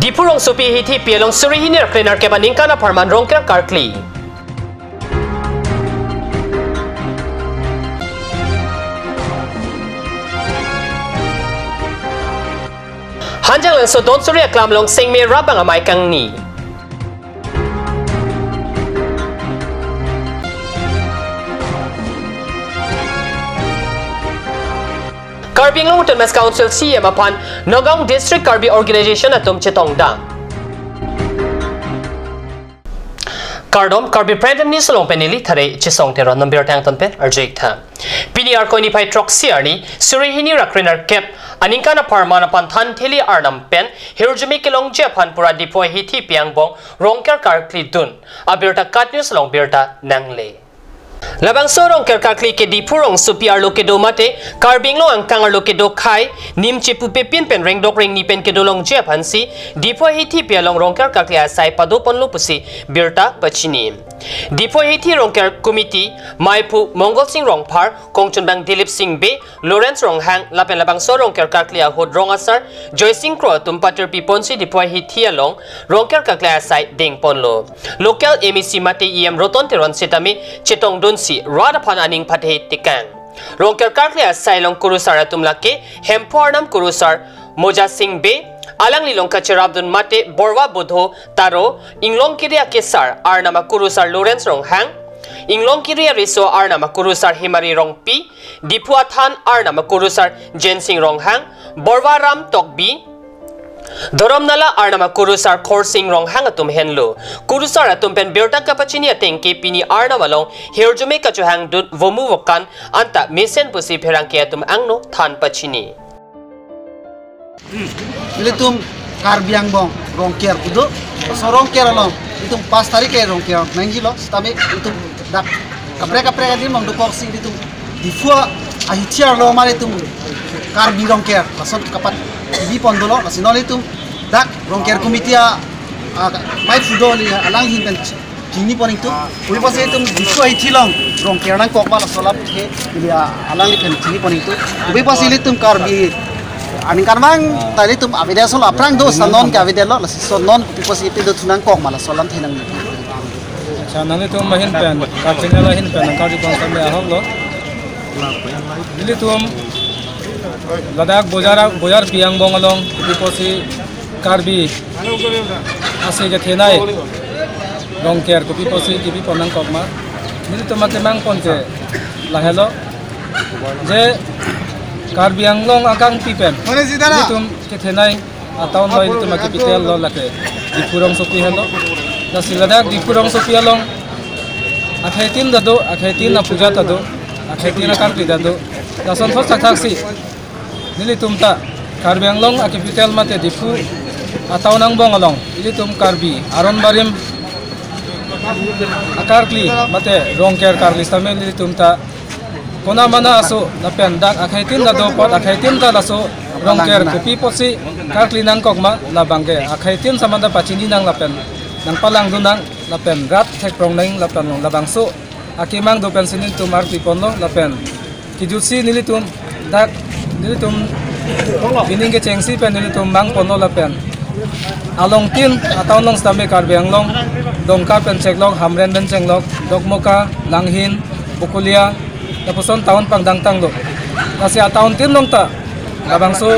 Dipurong supi hiti pialong surihinir klenar kebaning kana parman rongker karkli. Hanjang lang so don suri aklam long sing me rabang amay kang ni. KARBI ng Autonomous Council CM upon Nagaung District KARBI Organization atum chetong da. KARBI President ni Solong Penili thare chisong tero number tang ton pen arjek tha. Pini arko ni pai troxy arni surihini rakrinar kep aningkana parmana panthan theli arnam pen hirjumi kilong japan pura deploy hiti piangbong rongker karkli dun abirta kat news long birta nangle. Labang sorong kerkakli ke dipurong supiar lokedo mate KARBI lo ang kangar lokedo khai nim chipu pepin pen reng dok ring ni pen kedolong japan si dipo hiti pialong rongker kakli asai padopon lupusi birta pachini dipo hiti rongker committee maipu mongol sing rongpar kongchun bang dilip sing be lawrence ronghang lapen labang sorong kerkakli hod rong asar joy sing kro tumpater pipon si dipo hiti along rongker kakli asai ding ponlo local mec mate em roton teron sitami chetong si radapan aning pathe tikang rongker karklia sailong kurusar atumlake hempornam kurusar moja sing be alang lilong kacharabdun mate borwa bodho taro inglong kiria kesar arnama kurusar lawrence ronghang inglong kiria riso arnama kurusar himari rongpi dipuathan arnama kurusar jensing ronghang borwa ram tokbi Dorom nala arnama kurusar korsing rong hangatum henlo kurusar atum pen birta kapachini atengke pini arnama long herjume kachuhang dut vomu wokan anta mesen pusi pherang ke atum angno than pachini ilitum KARBI angbong rongker kudu so rongker along itum 5 tarik ke rongker nangjilo stame itum dak kapre adi mong dukoksi itum difua ahichiar lo mare itum KARBI rongker lason kapat di pondolo nasional itu dak rongker komitia mai fudoli alang hinkan kini pon itu uli pas itu disua hitilong rongker nang kokma lasolap ke dia alang hinkan kini pon itu uli pas itu KARBI aning karmang tadi itu avida sol aprang do sanon ke avida lo lason non uli pas itu do tunang kokma lasolam thinang sanang itu mahin pen kacengnya lahin pen nang KARBI pon sampai ahok lo ini tuh Ladak bojar piang bongalong kopi KARBI asli ke thenai rongker kopi posi kipi ponang kokma ini to makemang ponte lahelo je KARBI anglong akang pipen ini to ke thenai atau noi to makipitel lo lake dipurong sopi helo dasi ladak dipurong sopi along akhaitin dado akhaitin na puja tado akhaitin na KARBI dado dason thos taksi nili tumta KARBI anglong akipitel mate dipu atau nang bong along ili tum KARBI aron barim akarkli mate rongker karli stame nili tumta kona mana aso napen dak akhaitin da dopot akhaitin da laso rongker kopi posi karkli nang kokma labangge akhaitin samanda pachini nang lapen nang palang dunang lapen rat thek prong nang lapen labangso akimang dopen sinin tumar piponlo lapen kijusi nili tum dak nili tum bining ke cengsi pen nili tum bang pono lapen along tin atau nong stame KARBI anglong dongka pen ceklok hamren ben cenglok dokmoka langhin bukulia tapuson tahun pangdangtang do kasi atahun tin nong ta labangso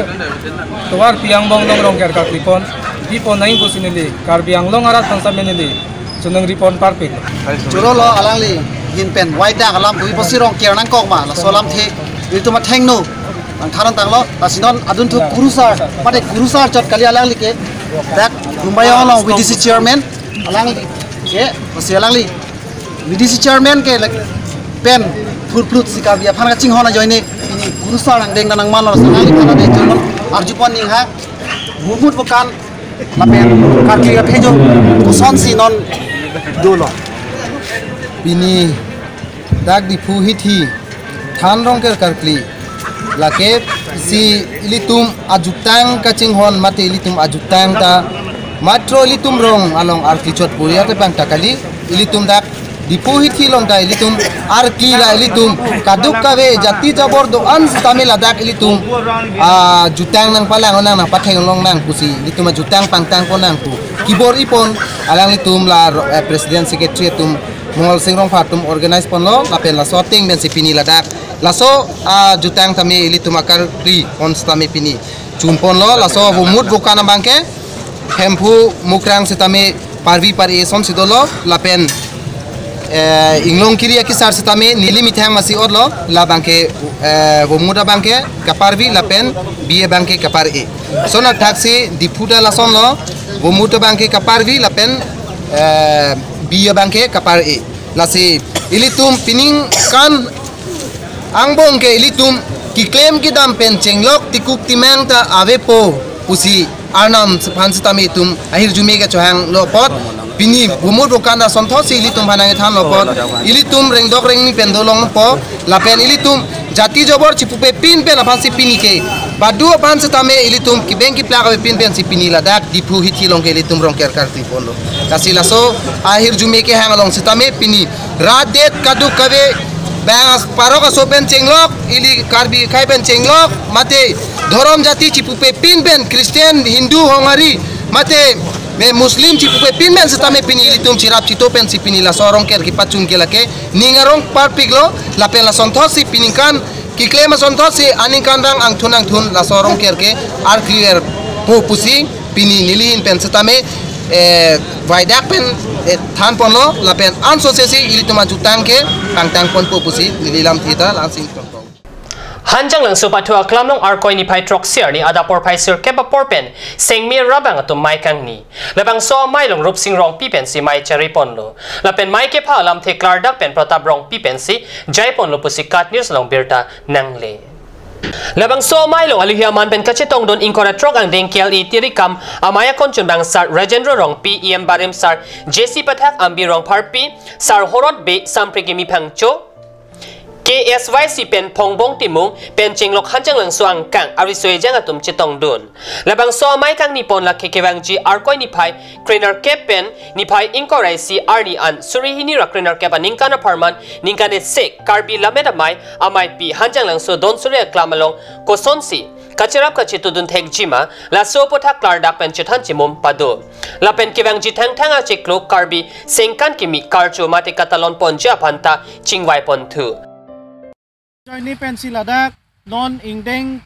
tuwar piang bong nong rongker KARBI pon pipon naing pusinili KARBI anglong arat pansame nili suneng ripon parpik curolo alangli hinpen waida alam bui posi rongker nang kokma la solam the itu ma thengno angkaran tanglo tasinon adun tu kurusar mate kurusar chat kali alang like dak rumbayo along VDC chairman alang ke posi alang li VDC chairman ke pen furflut si KARBI aphan ka ching hona joine ini kurusar nang deng nang manlo sangali kana de jumon arjupon ning ha bumut bukan lapen KARBI ka phejo kuson si non dolo bini dak dipu hithi than rongker karkli lake si ilitum ajutang kaching hon mate ilitum ajutang ta matro ilitum rong along arkichot puria te pang takali ilitum dak dipu hithi long tai litum arki la litum kaduk kawe jati jabor do an stame ladak litum jutang nang palang nang na patheng long nang pusi litum jutang pangtang ko nang pu kibor ipon alang litum la president secretary tum mongol singrong phatum organize pon lo lapel la sorting ben sipini ladak laso jutang tami litum akar pri on stame pini chun pon lo laso humut bukana bangke hempu mukrang setame parvi pari son sidolo lapen inglong kiri kisar setame nili mithang masi orlo la bangke bomuda bangke kaparvi lapen bie bangke kapar e sona taxi dipuda la son lo bomuda bangke kaparvi lapen bie bangke kapar e lasi ilitum pining kan angbong ke ilitum ki claim ki dam pen chenglok tikuk timang ta avepo pusi arnam sephan setame tum akhir jumi ke chohang lo pot pini bumur bokana sonthosi ilitum bhanange than lopot ilitum rengdok rengni pendolong po lapen ilitum jati jobor chipupe pin pen aphansi pini ke badu aphan setame ilitum ki benki plaka pin pen si pini ladak dipu hithi long ke ilitum rong ker karti pondo kasilaso akhir jumi ke hangalong setame pini radet kadu kabe bang paroka sopen chenglok ili karbi khai pen chenglok mate dhorom jati chipupe pin pen Christian Hindu hongari mate me muslim chipupe pin men setame pini ilitum chirap chito pen si pini la sorong ker ki pachun ke lake ningarong parpiglo la pen la sonthosi pininkan ki klema sonthosi aninkan rang angthun la sorong ker ke ar clear po pusi pini nilin pen setame vaidak pen than ponlo la pen anso sesi ilituma jutang ke pangtang pon po pusi nililam thita langsing tongtong Hanjang lang supatua klamnong arkoi ni pai trok siar ni adapor pai sir kepa porpen sengmi rabang atum mai kang ni labang so mai long rup sing rong pipen si mai cherry pon lo lapen mai ke pha lam the klar dak pen protap rong pipen si jai pon lo pusi kat news long berta nangle labang so mai long alihia man pen kachetong don inkora trok ang deng kel i tirikam amaya konchun bang sar rajendra rong pem barim sar jc pathak ambi rong pharpi sar horot be samprigi mi phangcho KSYC pen pongbong timung pen chinglok hanjang lang suang kang arisoi jang atum chitong dun labang so mai kang ni pon la kekewang ji arkoi ni phai trainer cap pen ni phai inkorai si arni an surihini ra trainer cap ningkana parman ningkane sek karbi lameda mai amai pi hanjang lang so don surya klamalong kosonsi kachirap kachitu dun thek jima la so pothak klardak pen chithan chimum padu la pen kewang ji thang thanga chiklo karbi sengkan kimi karchu mate katalon ponja phanta chingwai pon thu Joini pensil adak non ingdeng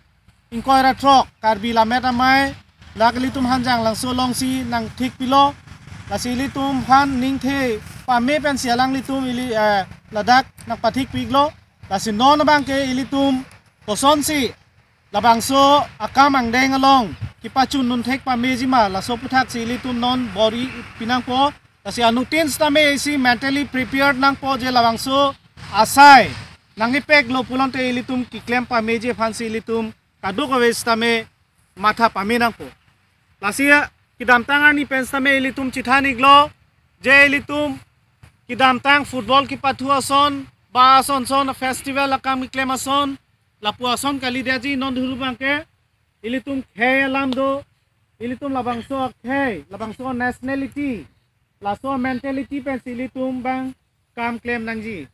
ingkoira trok karbi lamet amai laklitum hanjang langso longsi nang thik pilo lasilitum han ningthe pame pensil lang litum ili ladak nang pathik piglo lasi non bangke ilitum kosonsi labangso akam angdeng along kipachun nun thek pame jima laso puthak si ilitum non bori pinangpo lasi anutin stame si mentally prepared nang po je labangso asai nangi pek lo pulante ilitum ki claim pa meje fansi ilitum kaduk awestame matha paminang po lasia kidam tangar ni pensame ilitum chithani glo je ilitum kidam tang football ki pathua son ba son son festival akam ki claim son lapua son kalidaji non dhuru bangke ilitum khey lamdo ilitum labangso khey labangso nationality laso mentality pensi ilitum bang kam claim nangji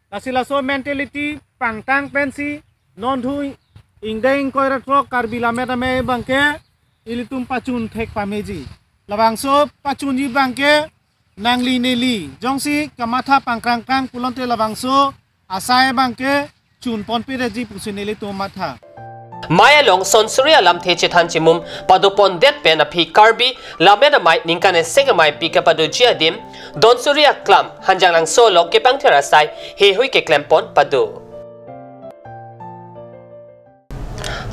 Lasilaso mentality pangtang pensi non thui ingdeng koira trok karbi lamet ame bangke ilitum pachun thek pameji labangso pachunji bangke nangli neli jongsi kamatha pangkrang krang pulonte labangso asai bangke chun ponpire ji pusineli to matha Maya long sonsuria lam the chithan chimum padopon det pen aphi karbi lameda mai ningkane segamai pika padu jiadim don suria klam hanjang lang solo ke pangthera sai he hui ke klempon padu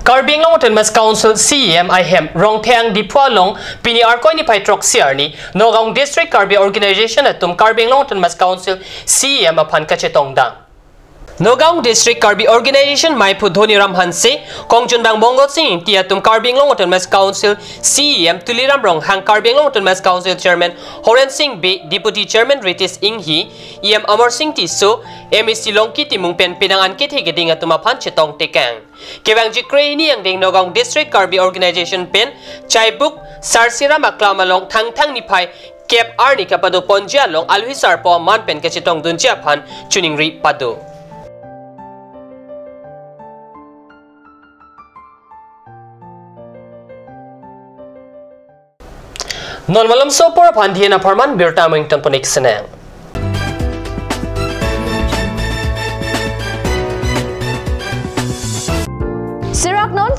Karbi Autonomous Council CEM IHEM rong thang dipwa long pini arkoi ni paitrok siarni Nogong District Karbi Organization atum Karbi Autonomous Council CEM aphan kachetong dang Nagaung District KARBI Organization Maipu Dhoniram Hanse Kongjunbang Mongol Singh Tiatum KARBI Long Autonomous Council CEM Tuliram Rong Hang KARBI Long Autonomous Council Chairman Horen Singh B Deputy Chairman Ritis Inghi EM Amar Singh Tiso MEC Longki Timung Pen Pinangan Kiti Geding Atumapan Chitong Tekang Kevang Jikre ni ang ding Nagaung District KARBI Organization Pen Chaibuk Sarsira Maklamalong Tang Tang Nipai Kep Arni Kapado Ponjia Long Alhisar Po Manpen Kachitong Dunjia Pan Chuningri Pado Non malam sopor pandhiana parman birta mington ponik senang.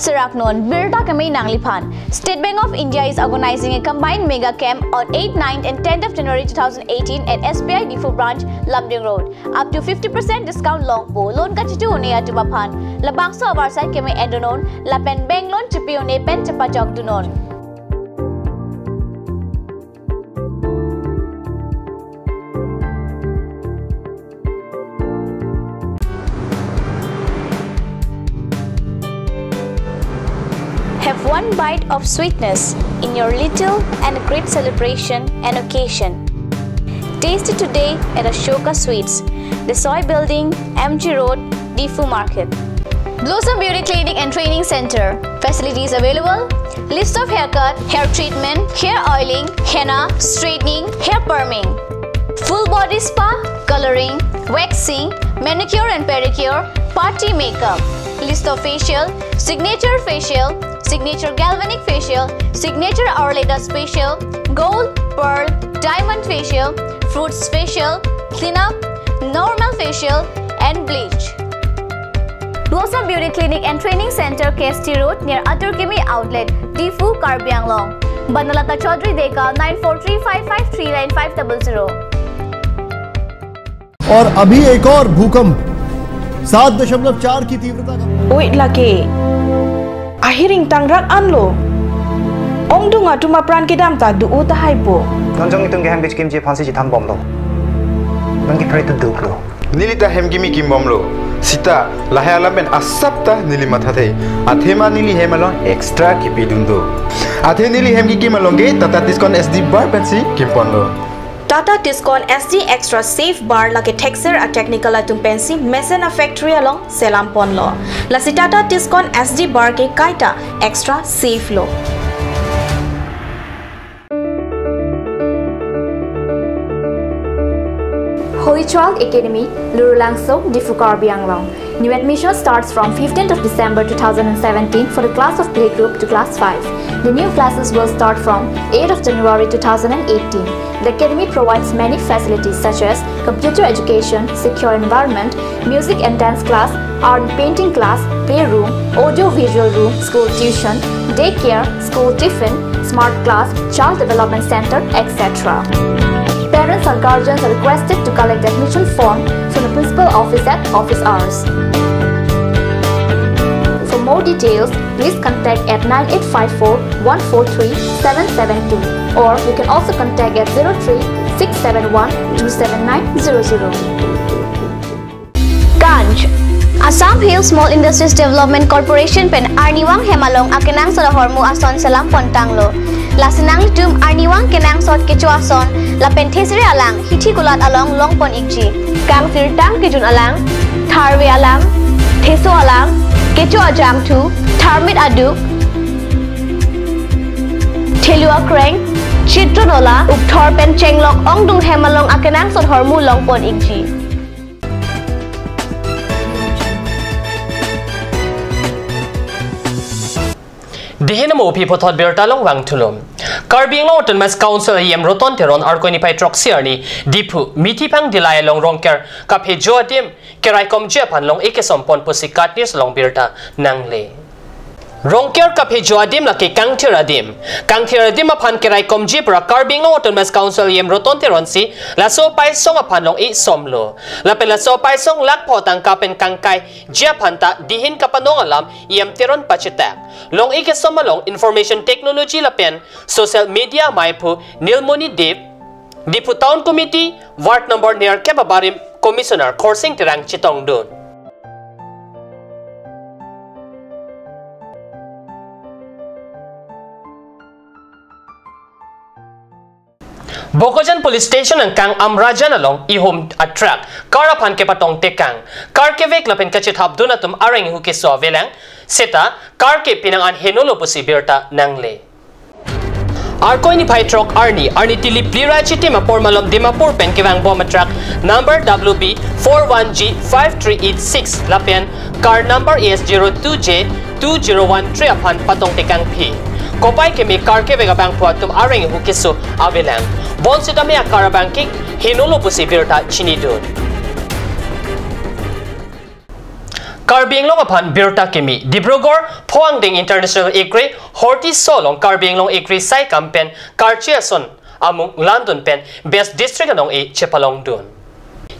Siraknon, birta kami nanglipan. State Bank of India is organizing a combined mega camp on 8th, 9th and 10th of January 2018 at SBI Difu branch, Lamding Road. Up to 50% discount long po. Loan ka chitu une atubapan. Labangso abar side kami endonon. Lapen bank loan chipi une pen chapachok dunon. Have one bite of sweetness in your little and great celebration and occasion. Taste it today at Ashoka Sweets, the Soy Building, MG Road, Difu Market. Blossom Beauty Clinic and Training Center. Facilities available: list of haircut, hair treatment, hair oiling, henna, straightening, hair perming, full body spa, coloring, waxing, manicure and pedicure, party makeup. List of facial: signature facial, signature galvanic facial, signature Aurelatus facial, gold, pearl, diamond facial, fruits facial, cleanup, normal facial, and bleach. Blossom Beauty Clinic and Training Center, KST Road near Aturkimi Outlet, Difu, KARBI Anglong. Banalata Chaudhary Deka 9435539500. और अभी एक और भूकंप 7.4 की तीव्रता का Wait lagi. Ahiring tangrak anlo. Ong dunga tuma pran kidam ta du uta haipo. Nonjong itong geham bitch kimchi phansi jitam bomlo. Nangki pray to duklo. Nilita hemgimi kimbomlo. Sita lahaya ben asapta nili mathate. Athema nili hemalon extra kipidundo. Athe nili hemgi kimalonge Tata Tiscon SD bar pensi kimponlo. Tata Tiscon SD Extra Safe Bar lagi texture a technical atung pensi Mesena Factory along Selampon lo. Lasi Tata Tiscon SD Bar ke kaita extra safe lo. Holy Child Academy, Lurulangso, Difu, KARBI Anglong. New admission starts from 15th of December 2017 for the class of playgroup to class 5. The new classes will start from 8th of January 2018. The academy provides many facilities such as computer education, secure environment, music and dance class, art and painting class, playroom, audio-visual room, school tuition, daycare, school tiffin, smart class, child development center, etc. Parents or guardians are requested to collect admission form from the principal office at office hours. For more details, please contact at 9854-143-772 or you can also contact at 03-671-27900. Ganj Assam Hill Small Industries Development Corporation pen Arniwang Hemalong akenang sa hormu ason salam pontanglo. Lasinang litum Arniwang kenang sot kecuason la penthesire alang hithi kulat along longpon ikji. Kang firtang kijun alang, tharwe alang, theso alang, kecu ajam tu, tharmit aduk, thelua kreng, chitronola, ukthor pen chenglok ongdung hemalong akenang sot hormu longpon ikji. Dihinamo people thought bertalong wang tulum. KARBI Long Autonomous Council yem roton teron arkoni pai troxiarni dipu mitipang dilay long rongker kaphe joadim keraikom jepan long ekesompon pusikat nis long berta nangle. Rongker kaphe joadim laki kangthiradim apan keraikom jepra KARBI Long Autonomous Council yem roton teron si laso pai song apan long e somlo. Lapen laso pai song lakpo tang kapen kangkai jepan ta dihin kapanong alam yem teron pachitak. Long ikesomalong information technology lapen social media maipu Nilmoni Dev Dipu Town Committee Ward number near Kebabarim Commissioner Korsing Tirang Chitong Dun. Bokojan Police Station ang kang Amrajan along ihom attract karapan ke patong tekang kar ke vek lapen kachit habdu na tum areng hu ke so velang seta kar ke pinangan henolo posibirta nangle Arkoi ni Pai Truck Arni Tili Plira Chitima Pormalom Dimapur Pen Kivang Bomb Truck number WB 41G5386 Lapian car number ES02J2013 apan patong tekang P Kopay kemi car ke vega bang puatum areng hukisu avelang bon sidame akara banking hinulo posibirta chinidun Karbing long upon Birta Kimi, Dibrugor, Poangding International Ekri, Horti Solong, Karbing long Ekri Sai Kampen, Karchiason, among London Pen, Best District anong e Chepalong Dun.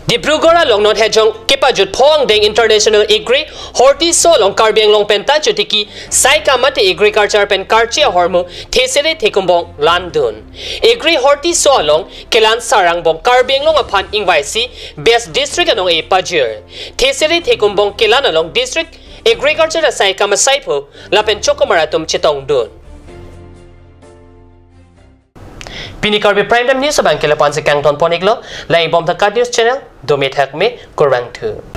Dibrugor along non hejong Kipajut Poangding International Ekri, Horti Solong, Karbing long Pen Tachutiki, Sai Kamate Ekri Karchar Pen Karchia Hormu, Tesere Tekumbong London. Ekri Horti Solong, Kelan Sarangbong, Karbing long upon Ingwaisi, Best District anong e Pajir. Tesere Tekumbong Kelan along District, Agriculture Sai Kamasaipo, Lapen Chokomaratum Chitong Dun. Pini KARBI Prime Time News sa Bangkila Ponce Kangton Poniglo, laing bom the News Channel, Dumit Hakme, Kurang 2.